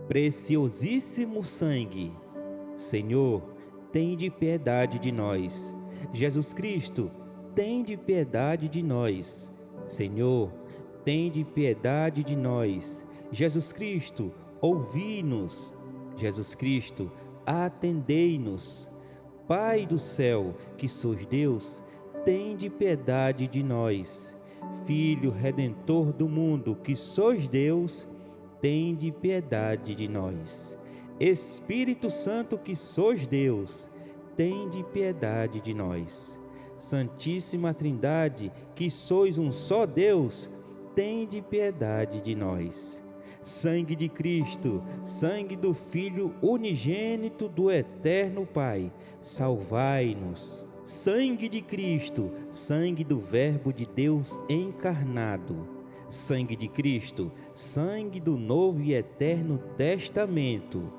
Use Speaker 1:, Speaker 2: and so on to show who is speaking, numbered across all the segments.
Speaker 1: Preciosíssimo sangue, Senhor, tende piedade de nós. Jesus Cristo, tende piedade de nós. Senhor, tende piedade de nós. Jesus Cristo, ouvi-nos. Jesus Cristo, atendei-nos. Pai do céu, que sois Deus, tende piedade de nós. Filho Redentor do mundo, que sois Deus, tende piedade de nós. Espírito Santo, que sois Deus, tende piedade de nós. Santíssima Trindade, que sois um só Deus, tende piedade de nós. Sangue de Cristo, sangue do Filho unigênito do Eterno Pai, salvai-nos. Sangue de Cristo, sangue do Verbo de Deus encarnado. Sangue de Cristo, sangue do Novo e Eterno Testamento.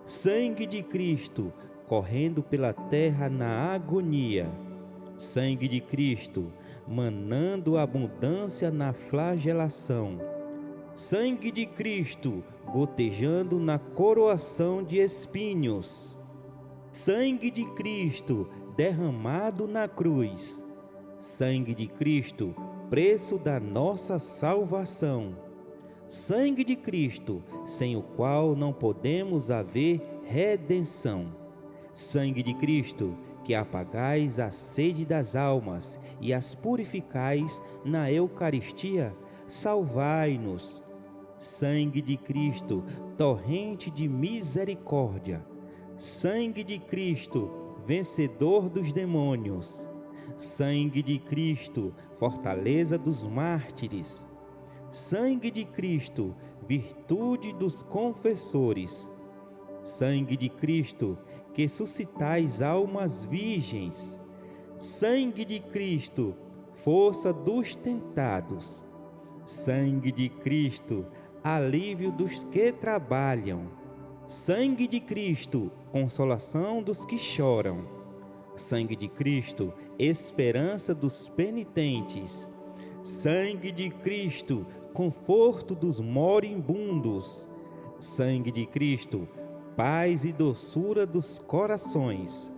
Speaker 1: Sangue de Cristo, correndo pela terra na agonia. Sangue de Cristo, manando abundância na flagelação. Sangue de Cristo, gotejando na coroação de espinhos. Sangue de Cristo, derramado na cruz. Sangue de Cristo, preço da nossa salvação. Sangue de Cristo, sem o qual não podemos haver redenção. Sangue de Cristo, que apagais a sede das almas e as purificais na Eucaristia, salvai-nos. Sangue de Cristo, torrente de misericórdia. Sangue de Cristo, vencedor dos demônios. Sangue de Cristo, fortaleza dos mártires. Sangue de Cristo, virtude dos confessores. Sangue de Cristo, que suscitais almas virgens. Sangue de Cristo, força dos tentados. Sangue de Cristo, alívio dos que trabalham. Sangue de Cristo, consolação dos que choram. Sangue de Cristo, esperança dos penitentes. Sangue de Cristo, conforto dos moribundos. Sangue de Cristo, paz e doçura dos corações.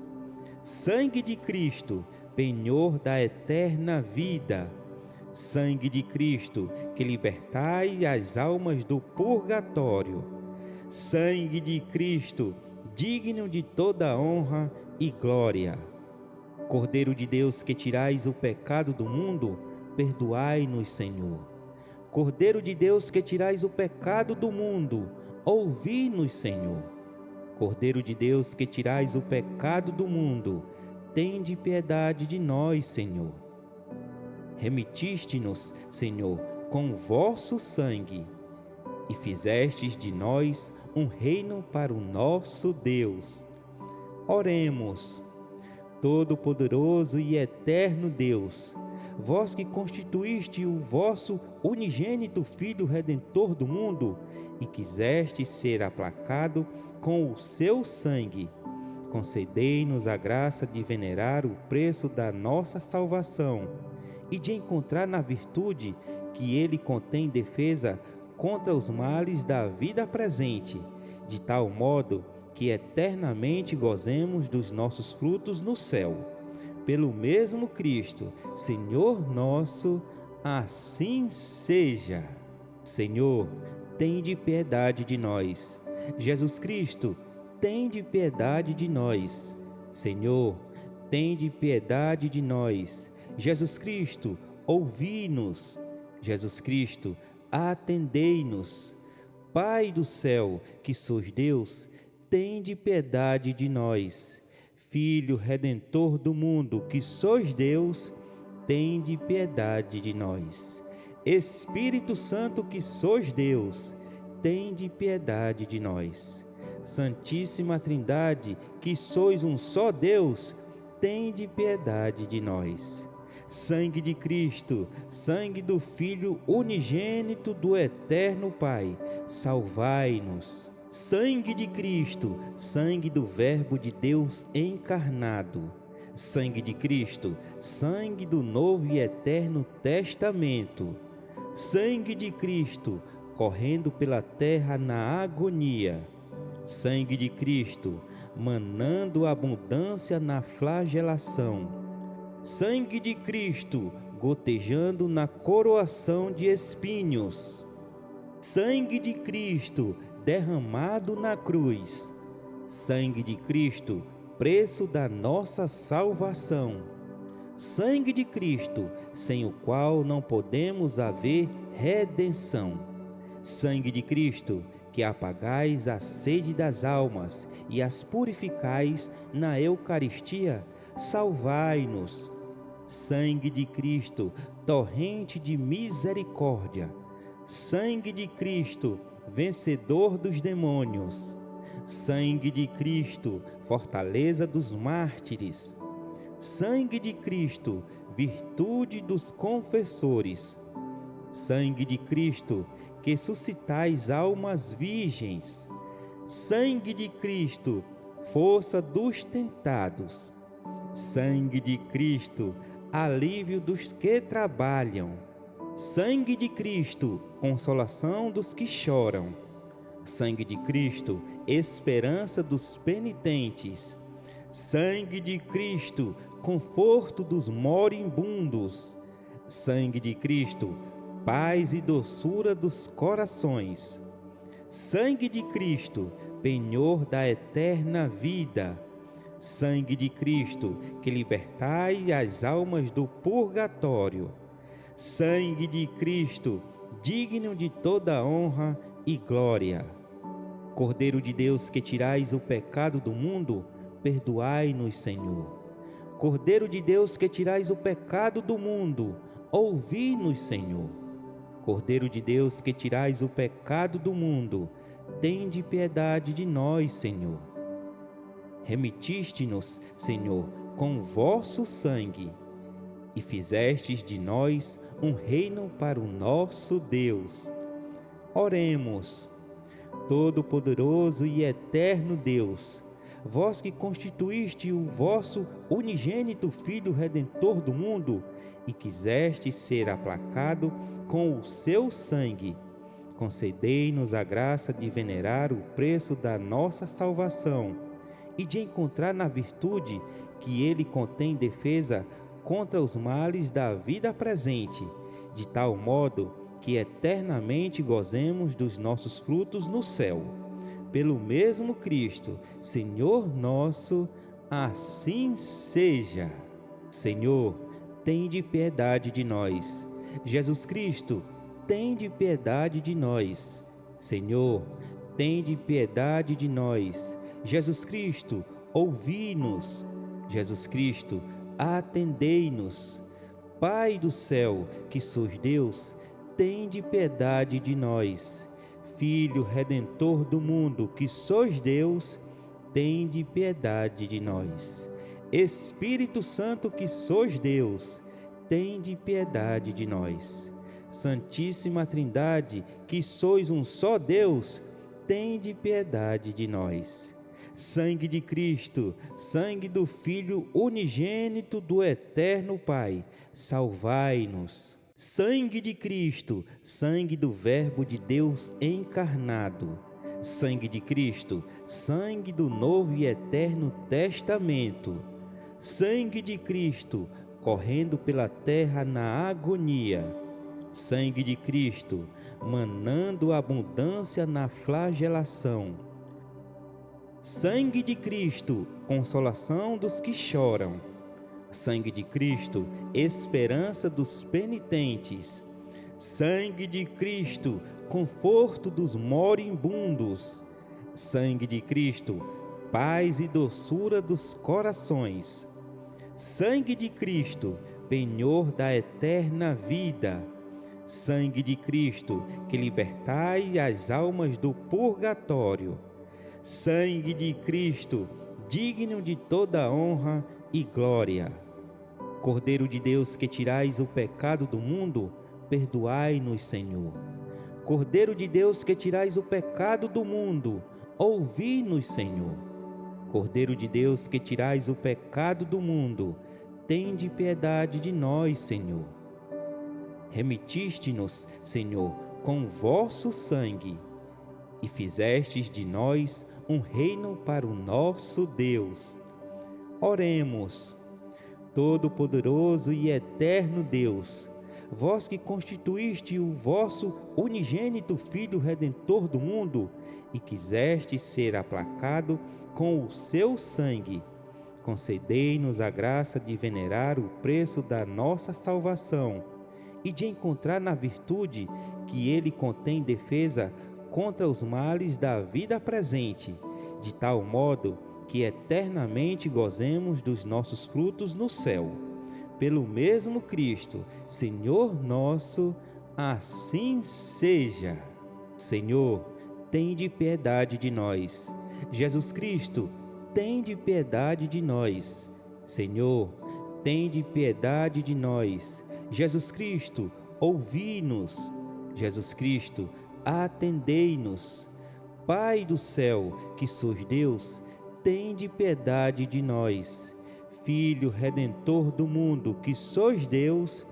Speaker 1: Sangue de Cristo, penhor da eterna vida. Sangue de Cristo, que libertai as almas do purgatório. Sangue de Cristo, digno de toda honra e glória. Cordeiro de Deus, que tirais o pecado do mundo, perdoai-nos, Senhor. Cordeiro de Deus, que tirais o pecado do mundo, ouvi-nos, Senhor. Cordeiro de Deus, que tirais o pecado do mundo, tende piedade de nós, Senhor. Remitiste-nos, Senhor, com o vosso sangue, e fizestes de nós um reino para o nosso Deus. Oremos. Todo-poderoso e eterno Deus, vós que constituíste o vosso unigênito Filho Redentor do mundo e quiseste ser aplacado com o seu sangue, concedei-nos a graça de venerar o preço da nossa salvação e de encontrar na virtude que ele contém defesa contra os males da vida presente, de tal modo que eternamente gozemos dos nossos frutos no céu. Pelo mesmo Cristo, Senhor nosso, assim seja. Senhor, tende piedade de nós. Jesus Cristo, tende piedade de nós. Senhor, tende piedade de nós. Jesus Cristo, ouvi-nos. Jesus Cristo, atendei-nos. Pai do céu, que sois Deus, tende piedade de nós. Filho Redentor do mundo, que sois Deus, tende piedade de nós. Espírito Santo, que sois Deus, tende piedade de nós. Santíssima Trindade, que sois um só Deus, tende piedade de nós. Sangue de Cristo, sangue do Filho unigênito do Eterno Pai, salvai-nos. Sangue de Cristo, sangue do Verbo de Deus encarnado. Sangue de Cristo, sangue do Novo e Eterno Testamento. Sangue de Cristo, correndo pela terra na agonia. Sangue de Cristo, manando abundância na flagelação. Sangue de Cristo, gotejando na coroação de espinhos. Sangue de Cristo, derramado na cruz. Sangue de Cristo, preço da nossa salvação. Sangue de Cristo, sem o qual não podemos haver redenção. Sangue de Cristo, que apagais a sede das almas e as purificais na Eucaristia, salvai-nos. Sangue de Cristo, torrente de misericórdia. Sangue de Cristo, vencedor dos demônios. Sangue de Cristo, fortaleza dos mártires. Sangue de Cristo, virtude dos confessores. Sangue de Cristo, que suscitais almas virgens. Sangue de Cristo, força dos tentados. Sangue de Cristo, alívio dos que trabalham. Sangue de Cristo, consolação dos que choram. Sangue de Cristo, esperança dos penitentes. Sangue de Cristo, conforto dos moribundos. Sangue de Cristo, paz e doçura dos corações. Sangue de Cristo, penhor da eterna vida. Sangue de Cristo, que libertai as almas do purgatório. Sangue de Cristo, digno de toda honra e glória. Cordeiro de Deus, que tirais o pecado do mundo, perdoai-nos, Senhor. Cordeiro de Deus, que tirais o pecado do mundo, ouvi-nos, Senhor. Cordeiro de Deus, que tirais o pecado do mundo, tende piedade de nós, Senhor. Remitiste-nos, Senhor, com o vosso sangue, e fizestes de nós um reino para o nosso Deus. Oremos. Todo-poderoso e eterno Deus, vós que constituíste o vosso unigênito Filho Redentor do mundo e quiseste ser aplacado com o seu sangue, concedei-nos a graça de venerar o preço da nossa salvação e de encontrar na virtude que ele contém defesa contra os males da vida presente, de tal modo que eternamente gozemos dos nossos frutos no céu. Pelo mesmo Cristo, Senhor nosso, assim seja. Senhor, tende piedade de nós. Jesus Cristo, tende piedade de nós. Senhor, tende piedade de nós. Jesus Cristo, ouvi-nos. Jesus Cristo, atendei-nos. Pai do céu, que sois Deus, tende piedade de nós. Filho Redentor do mundo, que sois Deus, tende piedade de nós. Espírito Santo, que sois Deus, tende piedade de nós. Santíssima Trindade, que sois um só Deus, tende piedade de nós. Sangue de Cristo, sangue do Filho unigênito do eterno Pai, salvai-nos. Sangue de Cristo, sangue do Verbo de Deus encarnado. Sangue de Cristo, sangue do Novo e Eterno Testamento. Sangue de Cristo, correndo pela terra na agonia. Sangue de Cristo, manando abundância na flagelação. Sangue de Cristo, consolação dos que choram. Sangue de Cristo, esperança dos penitentes. Sangue de Cristo, conforto dos moribundos. Sangue de Cristo, paz e doçura dos corações. Sangue de Cristo, penhor da eterna vida. Sangue de Cristo, que libertai as almas do purgatório. Sangue de Cristo, digno de toda honra e glória. Cordeiro de Deus, que tirais o pecado do mundo, perdoai-nos, Senhor. Cordeiro de Deus, que tirais o pecado do mundo, ouvi-nos, Senhor. Cordeiro de Deus, que tirais o pecado do mundo, tende piedade de nós, Senhor. Remitiste-nos, Senhor, com o vosso sangue, e fizestes de nós um reino para o nosso Deus. Oremos. Todo-poderoso e eterno Deus, vós que constituíste o vosso unigênito Filho Redentor do mundo e quiseste ser aplacado com o seu sangue, concedei-nos a graça de venerar o preço da nossa salvação e de encontrar na virtude que ele contém defesa contra os males da vida presente, de tal modo que eternamente gozemos dos nossos frutos no céu. Pelo mesmo Cristo, Senhor nosso, assim seja. Senhor, tende piedade de nós. Jesus Cristo, tende piedade de nós. Senhor, tende piedade de nós. Jesus Cristo, ouvi-nos. Jesus Cristo, atendei-nos. Pai do céu, que sois Deus, tende piedade de nós. Filho Redentor do mundo, que sois Deus,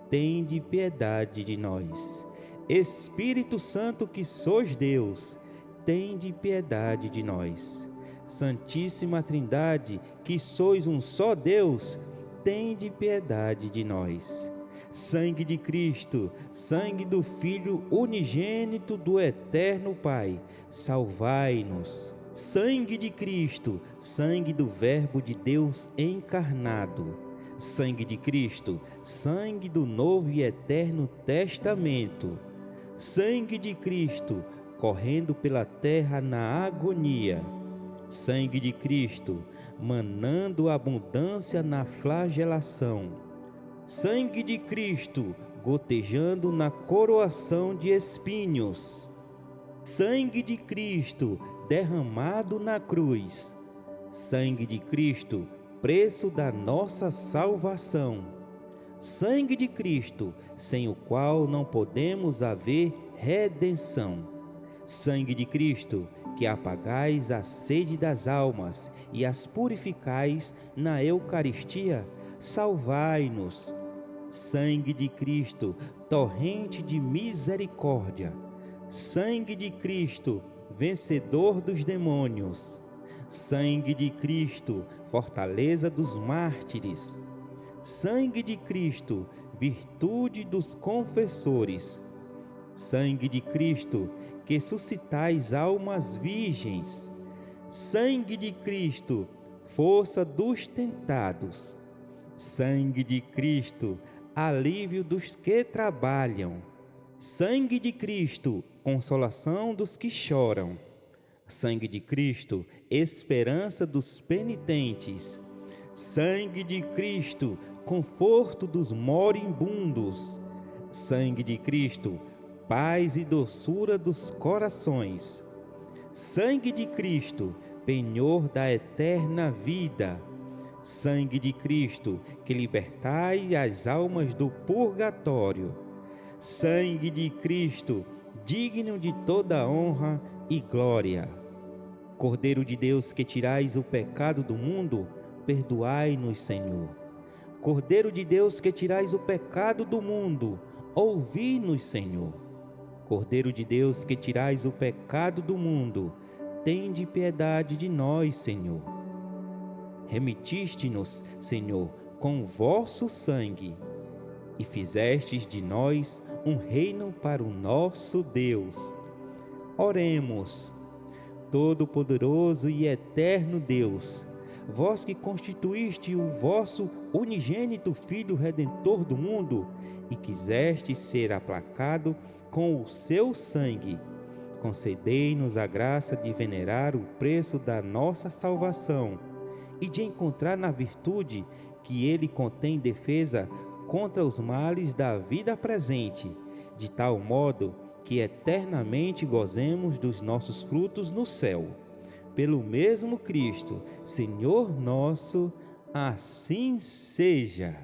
Speaker 1: tende piedade de nós. Espírito Santo, que sois Deus, tende piedade de nós. Santíssima Trindade, que sois um só Deus, tende piedade de nós. Sangue de Cristo, sangue do Filho unigênito do eterno Pai, salvai-nos. Sangue de Cristo, sangue do Verbo de Deus encarnado. Sangue de Cristo, sangue do Novo e Eterno Testamento. Sangue de Cristo, correndo pela terra na agonia. Sangue de Cristo, manando abundância na flagelação. Sangue de Cristo, gotejando na coroação de espinhos. Sangue de Cristo, derramado na cruz. Sangue de Cristo, preço da nossa salvação. Sangue de Cristo, sem o qual não podemos haver redenção. Sangue de Cristo, que apagais a sede das almas e as purificais na Eucaristia, salvai-nos. Sangue de Cristo, torrente de misericórdia. Sangue de Cristo, vencedor dos demônios. Sangue de Cristo, fortaleza dos mártires. Sangue de Cristo, virtude dos confessores. Sangue de Cristo, que suscitais almas virgens. Sangue de Cristo, força dos tentados. Sangue de Cristo, alívio dos que trabalham. Sangue de Cristo, consolação dos que choram. Sangue de Cristo, esperança dos penitentes. Sangue de Cristo, conforto dos moribundos. Sangue de Cristo, paz e doçura dos corações. Sangue de Cristo, penhor da eterna vida. Sangue de Cristo, que libertai as almas do purgatório. Sangue de Cristo, digno de toda honra e glória. Cordeiro de Deus, que tirais o pecado do mundo, perdoai-nos, Senhor. Cordeiro de Deus, que tirais o pecado do mundo, ouvi-nos, Senhor. Cordeiro de Deus, que tirais o pecado do mundo, tende piedade de nós, Senhor. Remitiste-nos, Senhor, com o vosso sangue, e fizestes de nós um reino para o nosso Deus. Oremos. Todo-poderoso e eterno Deus, vós que constituíste o vosso unigênito Filho Redentor do mundo e quiseste ser aplacado com o seu sangue, concedei-nos a graça de venerar o preço da nossa salvação e de encontrar na virtude que ele contém defesa contra os males da vida presente, de tal modo que eternamente gozemos dos nossos frutos no céu. Pelo mesmo Cristo, Senhor nosso, assim seja.